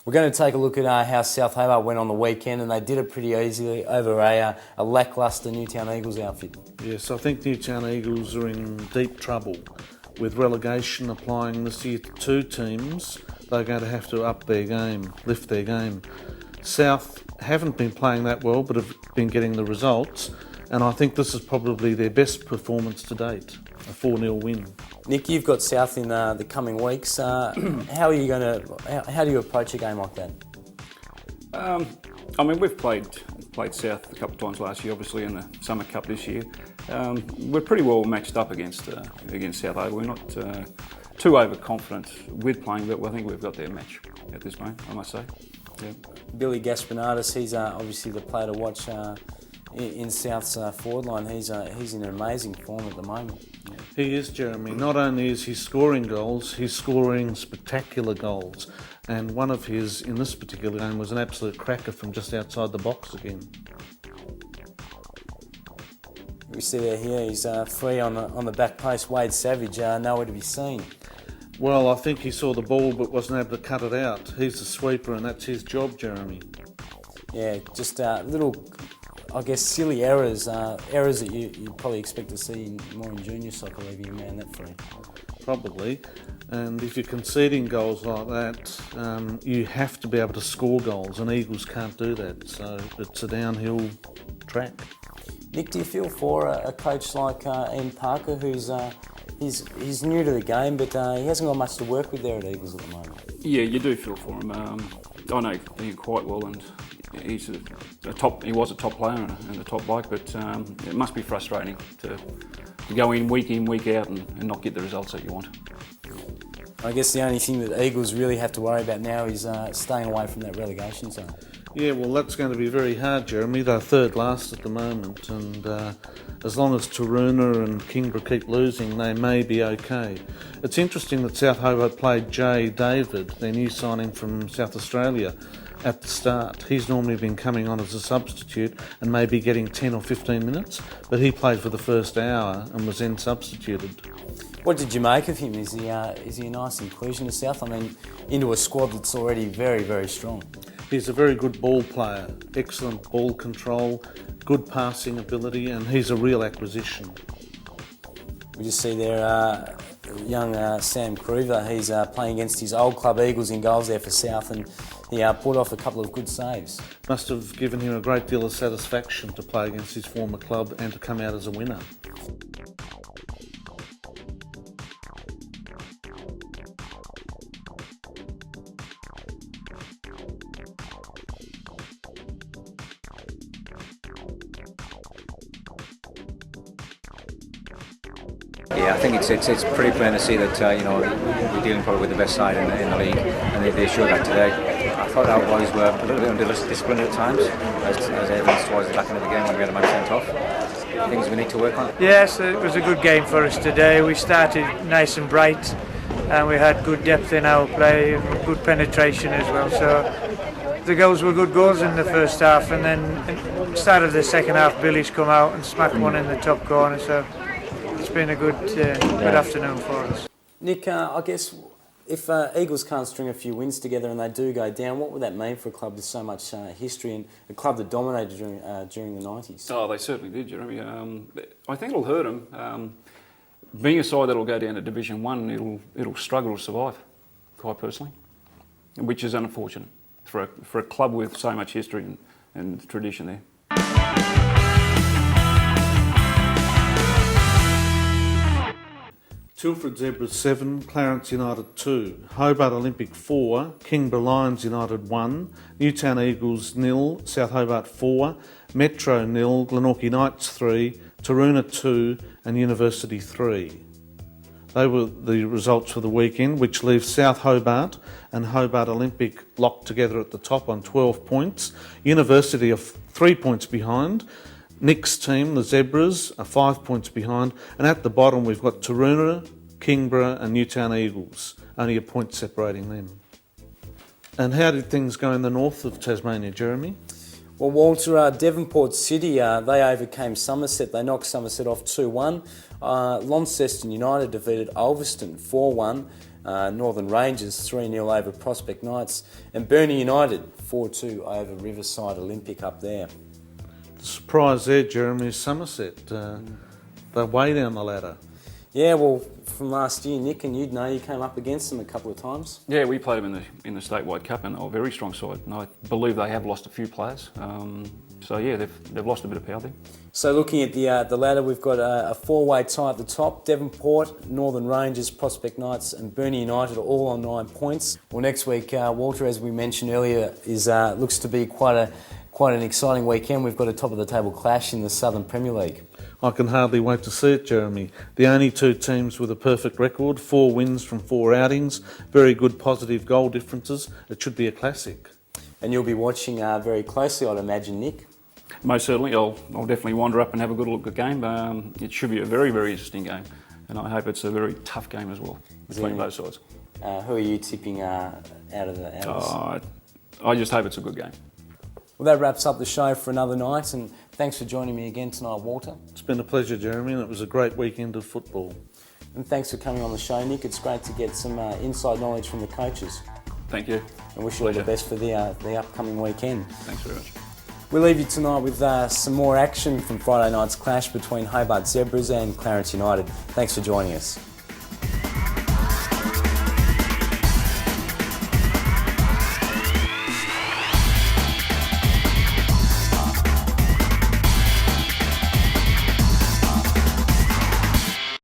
We're going to take a look at how South Hobart went on the weekend, and they did it pretty easily over a lacklustre Newtown Eagles outfit. Yes, I think Newtown Eagles are in deep trouble. With relegation applying this year to two teams, they're going to have to up their game, lift their game. South haven't been playing that well, but have been getting the results, and I think this is probably their best performance to date, a 4-0 win. Nick, you've got South in the coming weeks. How do you approach a game like that? We've played South a couple of times last year, obviously in the Summer Cup this year. We're pretty well matched up against South Hobart. We're not too overconfident with playing, but I think we've got their match at this point, I must say. Yeah. Billy Gaspinaris, he's obviously the player to watch in South's forward line. He's in amazing form at the moment. Yeah. He is, Jeremy. Not only is he scoring goals, he's scoring spectacular goals. And one of his, in this particular game, was an absolute cracker from just outside the box again. We see there here, he's free on the back post. Wade Savage, nowhere to be seen. Well, I think he saw the ball but wasn't able to cut it out. He's the sweeper and that's his job, Jeremy. Yeah, just little, I guess, silly errors that you probably expect to see more in junior soccer, leaving a man that free. Probably. And if you're conceding goals like that, you have to be able to score goals, and Eagles can't do that. So it's a downhill track. Nick, do you feel for a coach like Ian Parker, who's he's new to the game, but he hasn't got much to work with there at Eagles at the moment? Yeah, you do feel for him. I know him quite well, and he's he was a top player and a top bloke, but it must be frustrating to go in, week out, and not get the results that you want. I guess the only thing that Eagles really have to worry about now is staying away from that relegation zone. Yeah, well, that's going to be very hard, Jeremy. They're third last at the moment, and as long as Taroona and Kingborough keep losing, they may be okay. It's interesting that South Hobart played Jay David, their new signing from South Australia, at the start. He's normally been coming on as a substitute and maybe getting 10 or 15 minutes, but he played for the first hour and was then substituted. What did you make of him? Is he a nice inclusion to South? I mean, into a squad that's already very, very strong. He's a very good ball player, excellent ball control, good passing ability, and he's a real acquisition. We just see there young Sam Kruger. He's playing against his old club Eagles in goals there for South, and he pulled off a couple of good saves. Must have given him a great deal of satisfaction to play against his former club and to come out as a winner. Yeah, I think it's pretty plain to see that we're dealing probably with the best side in the league, and they showed that today. I thought our boys were a little bit undisciplined at times, as evidenced towards the back end of the game when we had a man sent off. Things we need to work on. Yes, it was a good game for us today. We started nice and bright, and we had good depth in our play, good penetration as well. So the goals were good goals in the first half, and then at the start of the second half, Billy's come out and smacked one in the top corner. So it's been a good afternoon for us. Nick, I guess if Eagles can't string a few wins together and they do go down, what would that mean for a club with so much history and a club that dominated during the 90s? Oh, they certainly did, Jeremy. I think it'll hurt them. Being a side that'll go down to Division 1, it'll struggle to survive, quite personally, which is unfortunate for a club with so much history and tradition there. Tilford Zebras 7, Clarence United 2, Hobart Olympic 4, Kingborough Lions United 1, Newtown Eagles 0, South Hobart 4, Metro 0, Glenorchy Knights 3, Taroona 2 and University 3. They were the results for the weekend, which leaves South Hobart and Hobart Olympic locked together at the top on 12 points. University are 3 points behind. Nick's team, the Zebras, are 5 points behind, and at the bottom we've got Taroona, Kingborough and Newtown Eagles, only a point separating them. And how did things go in the north of Tasmania, Jeremy? Well, Walter, Devonport City, they overcame Somerset. They knocked Somerset off 2-1. Launceston United defeated Ulverston 4-1. Northern Rangers 3-0 over Prospect Knights, and Burnie United 4-2 over Riverside Olympic up there. The surprise there, Jeremy, is Somerset. They're way down the ladder. Yeah, well, from last year, Nick, and you'd know you came up against them a couple of times. Yeah, we played them in the statewide cup, and they were a very strong side. And I believe they have lost a few players. So yeah, they've lost a bit of power there. So looking at the ladder, we've got a four-way tie at the top. Devonport, Northern Rangers, Prospect Knights and Burnie United are all on 9 points. Well, next week, Walter, as we mentioned earlier, looks to be quite an exciting weekend. We've got a top-of-the-table clash in the Southern Premier League. I can hardly wait to see it, Jeremy. The only two teams with a perfect record, 4 wins from 4 outings, very good positive goal differences. It should be a classic. And you'll be watching very closely, I'd imagine, Nick. Most certainly, I'll definitely wander up and have a good look at the game. It should be a very, very interesting game, and I hope it's a very tough game as well between both sides. Who are you tipping out of the? I just hope it's a good game. Well, that wraps up the show for another night, and thanks for joining me again tonight, Walter. It's been a pleasure, Jeremy, and it was a great weekend of football. And thanks for coming on the show, Nick. It's great to get some inside knowledge from the coaches. Thank you. And wish you all the best for the upcoming weekend. Thanks very much. We'll leave you tonight with some more action from Friday night's clash between Hobart Zebras and Clarence United. Thanks for joining us.